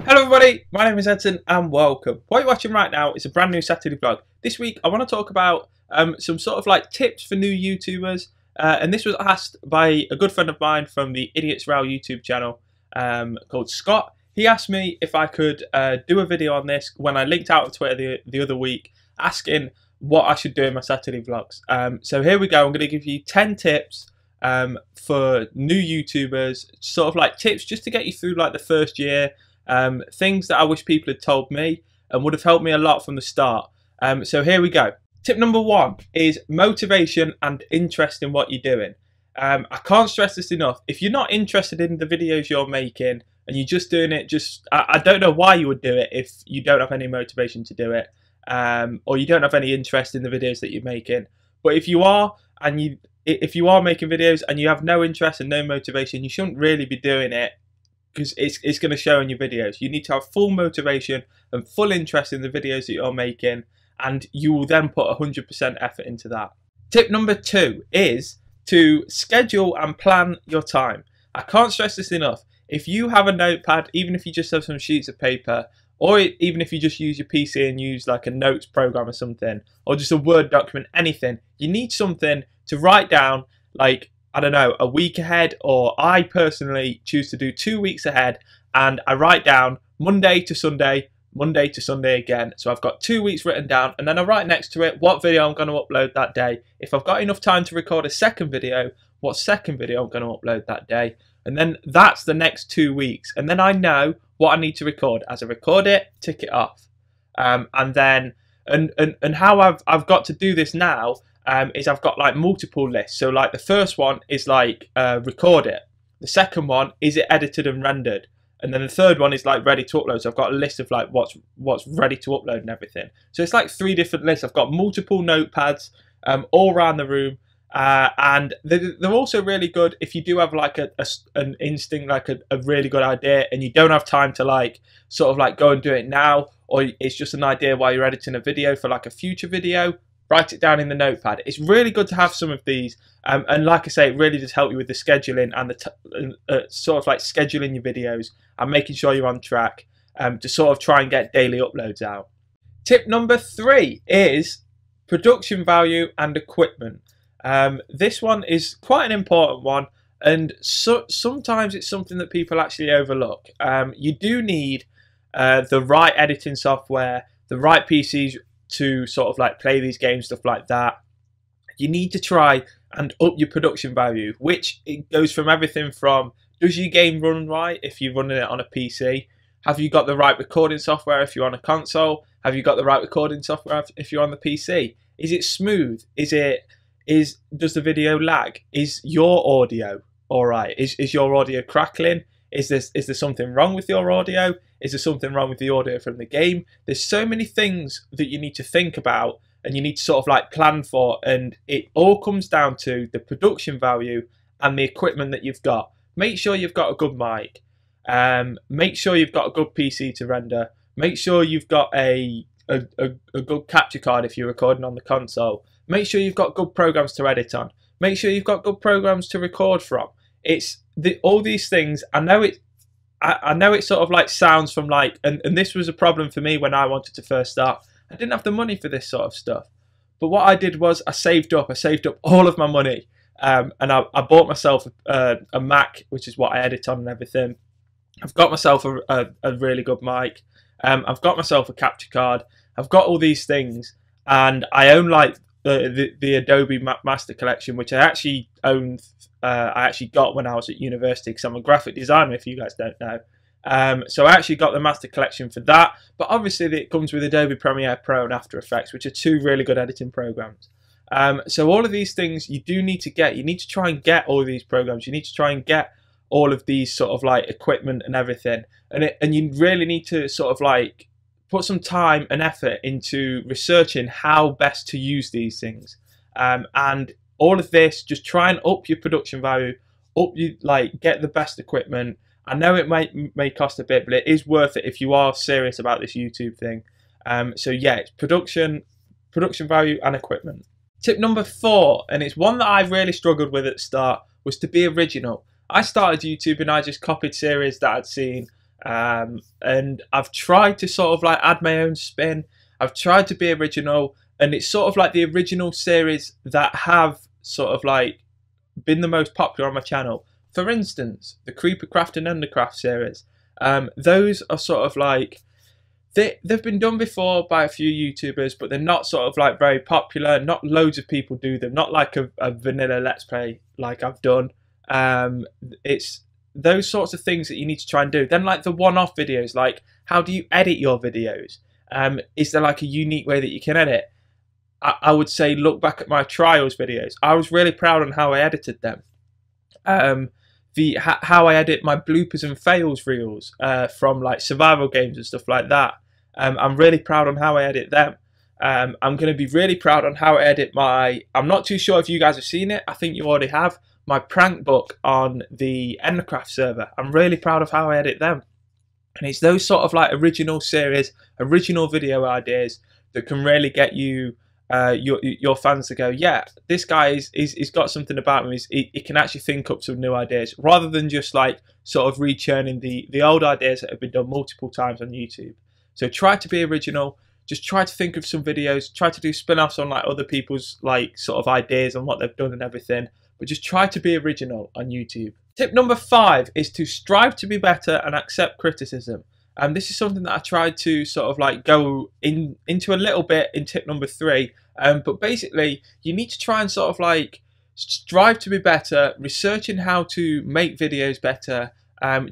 Hello everybody, my name is Edson and welcome. What you're watching right now is a brand new Saturday vlog. This week I want to talk about some sort of like tips for new YouTubers, and this was asked by a good friend of mine from the Idiots Row YouTube channel called Scott. He asked me if I could do a video on this when I linked out on Twitter the other week asking what I should do in my Saturday vlogs. So here we go, I'm going to give you 10 tips for new YouTubers, sort of like tips just to get you through like the first year. Things that I wish people had told me and would have helped me a lot from the start. So here we go. Tip number 1 is motivation and interest in what you're doing. I can't stress this enough. If you're not interested in the videos you're making and you're just doing it, I don't know why you would do it if you don't have any motivation to do it, or you don't have any interest in the videos that you're making. But if you are, and if you are making videos and you have no interest and no motivation, you shouldn't really be doing it, because it's going to show in your videos. You need to have full motivation and full interest in the videos that you're making, and you will then put 100% effort into that. Tip number 2 is to schedule and plan your time. I can't stress this enough. If you have a notepad, even if you just have some sheets of paper, or even if you just use your PC and use like a notes program or something, or just a Word document, anything, you need something to write down, like, I don't know, a week ahead, or I personally choose to do 2 weeks ahead, and I write down Monday to Sunday again. So I've got 2 weeks written down, and then I write next to it what video I'm going to upload that day. If I've got enough time to record a second video, what second video I'm going to upload that day. And then that's the next 2 weeks. And then I know what I need to record. As I record it, tick it off. And how I've got to do this now is I've got like multiple lists. So like the first one is like record it. The second one is it edited and rendered. And then the third one is like ready to upload. So I've got a list of like what's ready to upload and everything. So it's like 3 different lists. I've got multiple notepads all around the room. And they're also really good if you do have like an instinct, like a really good idea, and you don't have time to like sort of like go and do it now, or it's just an idea while you're editing a video for like a future video. Write it down in the notepad. It's really good to have some of these, and like I say, it really does help you with the scheduling and the sort of like scheduling your videos and making sure you're on track to sort of try and get daily uploads out. Tip number 3 is production value and equipment. This one is quite an important one, and sometimes it's something that people actually overlook. You do need the right editing software, the right PCs to sort of like play these games, stuff like that. You need to try and up your production value, which it goes from everything from, does your game run right if you're running it on a PC? Have you got the right recording software if you're on a console? Have you got the right recording software if you're on the PC? Is it smooth? Does the video lag? Is your audio alright? Is your audio crackling? Is there something wrong with your audio? Is there something wrong with the audio from the game? There's so many things that you need to think about and you need to sort of like plan for, and it all comes down to the production value and the equipment that you've got. Make sure you've got a good mic. Make sure you've got a good PC to render. Make sure you've got a good capture card if you're recording on the console. Make sure you've got good programs to edit on. Make sure you've got good programs to record from. It's all these things. I know it sort of like sounds from like, and this was a problem for me when I wanted to first start. I didn't have the money for this sort of stuff. But what I did was I saved up all of my money. And I bought myself a Mac, which is what I edit on and everything. I've got myself a really good mic. I've got myself a capture card. I've got all these things, and I own like the Adobe Master Collection, which I actually owned. I actually got when I was at university, because I'm a graphic designer, if you guys don't know. So I actually got the Master Collection for that. But obviously it comes with Adobe Premiere Pro and After Effects, which are 2 really good editing programs. So all of these things you do need to get. You need to try and get all of these programs. You need to try and get all of these sort of like equipment and everything. And you really need to sort of like put some time and effort into researching how best to use these things. And all of this, just try and up your production value, get the best equipment. I know it may cost a bit, but it is worth it if you are serious about this YouTube thing. So yeah, it's production value and equipment. Tip number 4, and it's one that I really struggled with at the start, was to be original. I started YouTube and I just copied series that I'd seen And I've tried to sort of like add my own spin. I've tried to be original, and it's sort of like the original series that have sort of like been the most popular on my channel. For instance, the Creepercraft and Endercraft series. Those are sort of like, they've been done before by a few YouTubers, but they're not sort of like very popular. Not loads of people do them. Not like a vanilla Let's Play like I've done. It's those sorts of things that you need to try and do. Then like the one-off videos, like how do you edit your videos? Is there like a unique way that you can edit? I would say look back at my trials videos. I was really proud on how I edited them. How I edit my bloopers and fails reels from like survival games and stuff like that. I'm really proud on how I edit them. I'm going to be really proud on how I edit my, I'm not too sure if you guys have seen it, I think you already have, my prank book on the Endercraft server. I'm really proud of how I edit them. And it's those sort of like original series, original video ideas that can really get you, your fans to go, yeah, this guy he's got something about him. He can actually think up some new ideas, rather than just like sort of rechurning the old ideas that have been done multiple times on YouTube. So try to be original. Just try to think of some videos. Try to do spin-offs on like other people's like sort of ideas on what they've done and everything. But just try to be original on YouTube. Tip number 5 is to strive to be better and accept criticism. This is something that I tried to sort of like go into a little bit in tip number 3. But basically, you need to try and sort of like strive to be better, researching how to make videos better.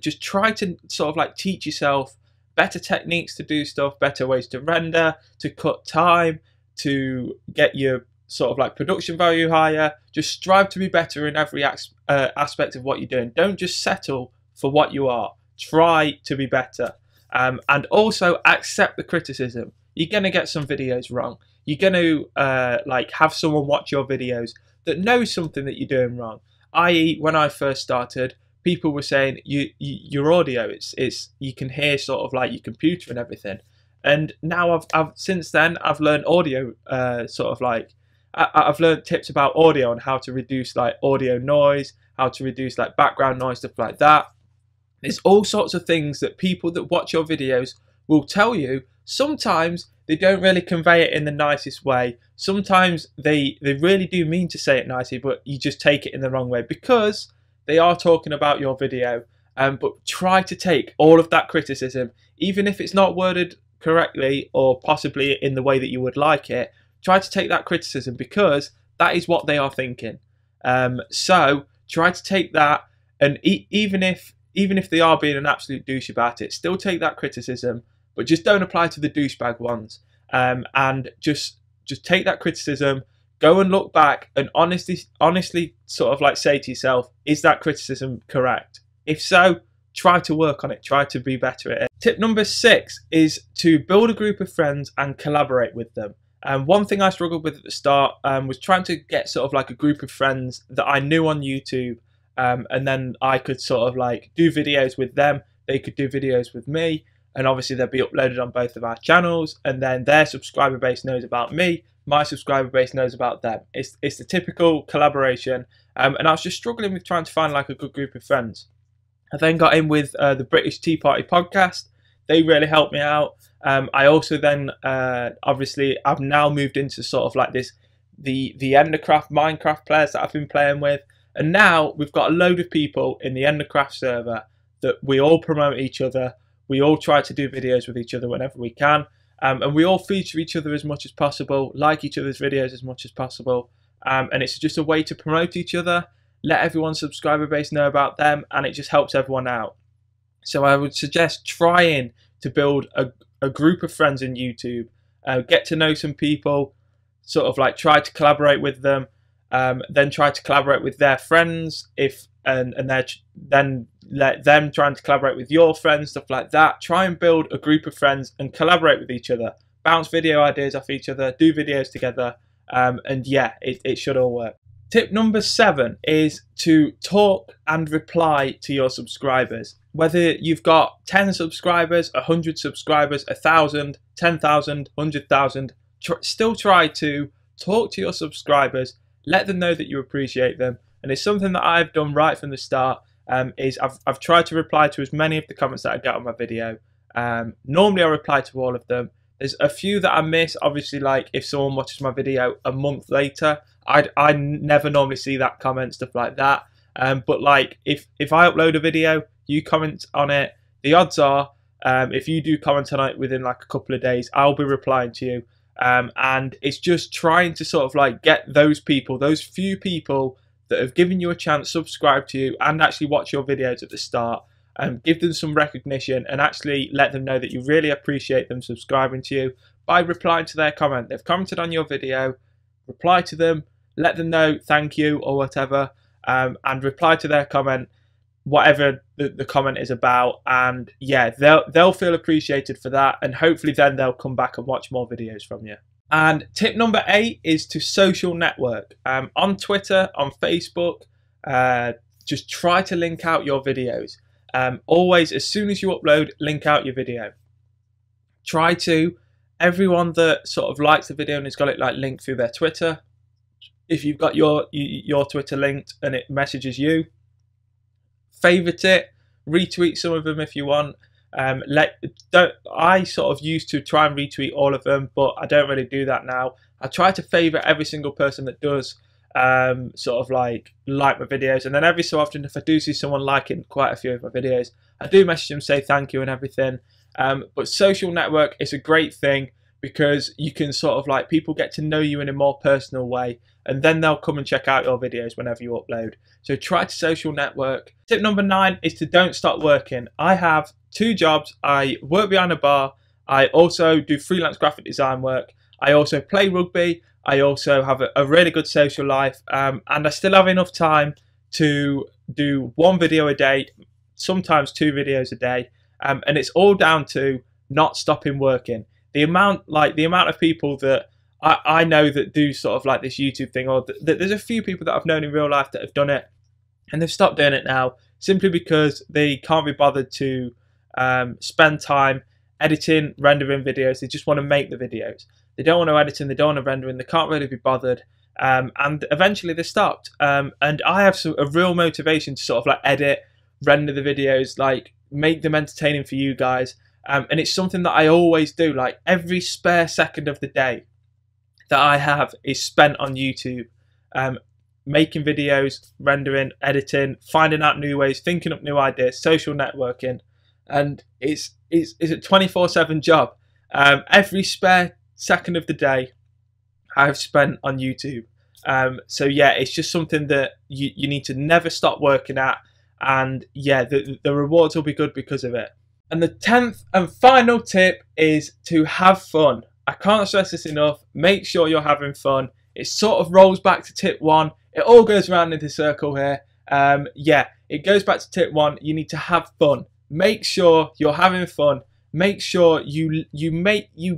Just try to sort of like teach yourself better techniques to do stuff, better ways to render, to cut time, to get your sort of like production value higher. Just strive to be better in every aspect of what you're doing. Don't just settle for what you are. Try to be better. And also accept the criticism. You're going to get some videos wrong. You're going to like have someone watch your videos that knows something that you're doing wrong. I.e., when I first started, people were saying your audio, it's you can hear sort of like your computer and everything. And now I've since then I've learned audio sort of like I've learned tips about audio and how to reduce like audio noise, how to reduce like background noise, stuff like that. There's all sorts of things that people that watch your videos will tell you. Sometimes they don't really convey it in the nicest way. Sometimes they really do mean to say it nicely, but you just take it in the wrong way because they are talking about your video. But try to take all of that criticism, even if it's not worded correctly or possibly in the way that you would like it. Try to take that criticism because that is what they are thinking. So try to take that, and even if they are being an absolute douche about it, still take that criticism, but just don't apply to the douchebag ones. And just take that criticism, go and look back and honestly sort of like say to yourself, is that criticism correct? If so, try to work on it, try to be better at it. Tip number 6 is to build a group of friends and collaborate with them. One thing I struggled with at the start was trying to get sort of like a group of friends that I knew on YouTube, and then I could sort of like do videos with them, they could do videos with me, and obviously they'll be uploaded on both of our channels, and then their subscriber base knows about me, my subscriber base knows about them. It's the typical collaboration, and I was just struggling with trying to find like a good group of friends. I then got in with the British Tea Party podcast. They really helped me out. I also then obviously I've now moved into sort of like this the Endercraft Minecraft players that I've been playing with, and now we've got a load of people in the Endercraft server that we all promote each other. We all try to do videos with each other whenever we can, and we all feature each other as much as possible, like each other's videos as much as possible, and it's just a way to promote each other, let everyone's subscriber base know about them, and it just helps everyone out. So I would suggest trying to build a group of friends in YouTube, get to know some people, sort of like try to collaborate with them, then try to collaborate with their friends, and then let them trying to collaborate with your friends, stuff like that. Try and build a group of friends and collaborate with each other, bounce video ideas off each other, do videos together, and yeah, it should all work. Tip number 7 is to talk and reply to your subscribers. Whether you've got 10 subscribers, 100 subscribers, 1,000, 10,000, 100,000, still try to talk to your subscribers, let them know that you appreciate them. And it's something that I've done right from the start. is I've tried to reply to as many of the comments that I get on my video. Normally I reply to all of them. There's a few that I miss, obviously, like if someone watches my video a month later, I never normally see that comment, stuff like that. But like if I upload a video, you comment on it, the odds are if you do comment on it within like a couple of days, I'll be replying to you. And it's just trying to sort of like get those people, those few people that have given you a chance, subscribe to you and actually watch your videos at the start, give them some recognition and actually let them know that you really appreciate them subscribing to you by replying to their comment. They've commented on your video, reply to them, let them know thank you or whatever, and reply to their comment, whatever the comment is about, and yeah, they'll feel appreciated for that, and hopefully then they'll come back and watch more videos from you. And tip number 8 is to social network. On Twitter, on Facebook, just try to link out your videos. Always, as soon as you upload, link out your video. Try to, everyone that sort of likes the video and has got it like linked through their Twitter, if you've got your Twitter linked and it messages you, favorite it, retweet some of them if you want. I sort of used to try and retweet all of them, but I don't really do that now. I try to favorite every single person that does sort of like my videos, and then every so often if I do see someone liking quite a few of my videos, I do message them, say thank you and everything. But social network is a great thing because you can sort of like, people get to know you in a more personal way, and then they'll come and check out your videos whenever you upload. So try to social network. Tip number 9 is to don't stop working. I have 2 jobs. I work behind a bar. I also do freelance graphic design work. I also play rugby. I also have a really good social life, and I still have enough time to do 1 video a day, sometimes 2 videos a day, and it's all down to not stopping working. The amount of people that I know that do sort of like this YouTube thing, or there's a few people that I've known in real life that have done it and they've stopped doing it now simply because they can't be bothered to spend time editing, rendering videos. They just want to make the videos. They don't want to edit and they don't want to render and they can't really be bothered, and eventually they stopped. And I have a real motivation to sort of like edit, render the videos, like make them entertaining for you guys, and it's something that I always do. Like every spare second of the day that I have is spent on YouTube, making videos, rendering, editing, finding out new ways, thinking up new ideas, social networking, and it's a 24/7 job. Every spare second of the day I've spent on YouTube. So yeah, it's just something that you need to never stop working at, and yeah, the rewards will be good because of it. And the 10th and final tip is to have fun. I can't stress this enough. Make sure you're having fun. It sort of rolls back to tip 1. It all goes around in the circle here. Yeah, it goes back to tip 1. You need to have fun. Make sure you're having fun. Make sure you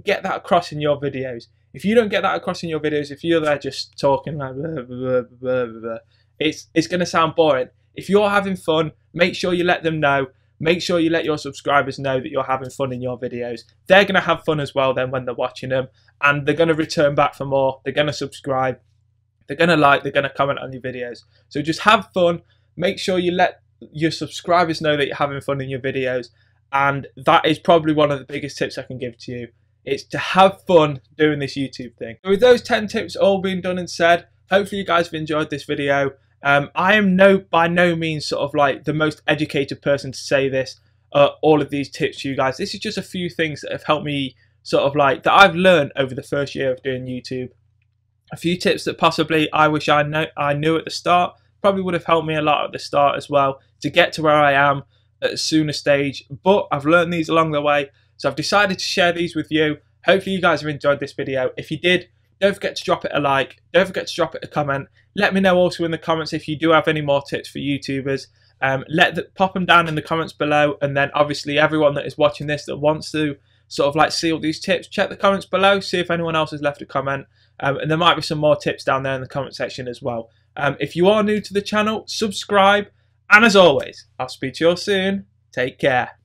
get that across in your videos. If you don't get that across in your videos, if you're there just talking like blah, blah, blah, blah, it's going to sound boring. If you're having fun, make sure you let them know. Make sure you let your subscribers know that you're having fun in your videos. They're going to have fun as well then when they're watching them, and they're going to return back for more. They're going to subscribe. They're going to like, they're going to comment on your videos. So just have fun. Make sure you let your subscribers know that you're having fun in your videos. And that is probably one of the biggest tips I can give to you. It's to have fun doing this YouTube thing. So with those 10 tips all being done and said, hopefully you guys have enjoyed this video. I am by no means sort of like the most educated person to say this, all of these tips to you guys. This is just a few things that have helped me sort of like, that I've learned over the first year of doing YouTube. A few tips that possibly I wish I knew at the start, probably would have helped me a lot at the start as well to get to where I am at a sooner stage, but I've learned these along the way, so I've decided to share these with you. Hopefully you guys have enjoyed this video. If you did, don't forget to drop it a like, don't forget to drop it a comment. Let me know also in the comments if you do have any more tips for YouTubers. Pop them down in the comments below, and then obviously everyone that is watching this that wants to sort of like see all these tips, check the comments below, see if anyone else has left a comment, and there might be some more tips down there in the comment section as well. If you are new to the channel, subscribe, and as always, I'll speak to you all soon. Take care.